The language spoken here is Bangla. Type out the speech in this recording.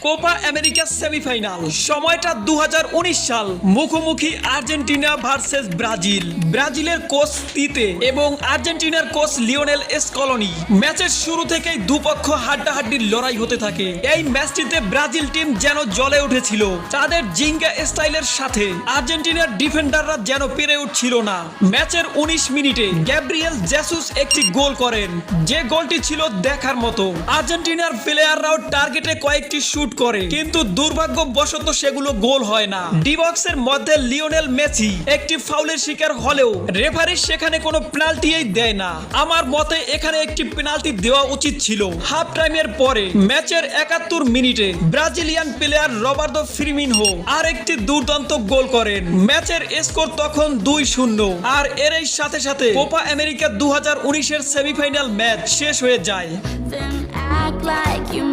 কোপা আমেরিকা সেমিফাইনাল, সময়টা 2019 সাল। মুখোমুখি আর্জেন্টিনা ভার্সেস ব্রাজিল। ব্রাজিলের কোচ তিতে এবং আর্জেন্টিনার কোচ লিওনেল স্কলোনি। ম্যাচের শুরু থেকেই দুপক্ষ হাড্ডাহাড্ডির লড়াই হতে থাকে। এই ম্যাচটিতে ব্রাজিল টিম যেন জ্বলে উঠেছিল তাদের জিঙ্গা স্টাইলের সাথে। আর্জেন্টিনার ডিফেন্ডাররা যেন পেরে উঠছিল না। ম্যাচের 19 মিনিটে গ্যাব্রিয়েল জেসুস একটি গোল করেন, যে গোলটি ছিল দেখার মতো। আর্জেন্টিনার প্লেয়াররাও টার্গেটে কয়েকটি শুট করে, কিন্তু দুর্ভাগ্যবশত সেগুলো গোল হয় না। ডি বক্সের মধ্যে লিওনেল মেসি একটি ফাউলের শিকার হলেও রেফারি সেখানে কোনো পেনাল্টিই দেয় না। আমার মতে এখানে একটি পেনাল্টি দেওয়া উচিত ছিল। হাফ টাইমের পরে ম্যাচের 71 মিনিটে ব্রাজিলিয়ান প্লেয়ার রবার্তো ফিরমিনহো আর একটি দুর্দান্ত গোল করেন। ম্যাচের স্কোর তখন 2-0। আর এরই সাথে সাথে কোপা আমেরিকা 2019 এর সেমিফাইনাল ম্যাচ শেষ হয়ে যায়। Then act like you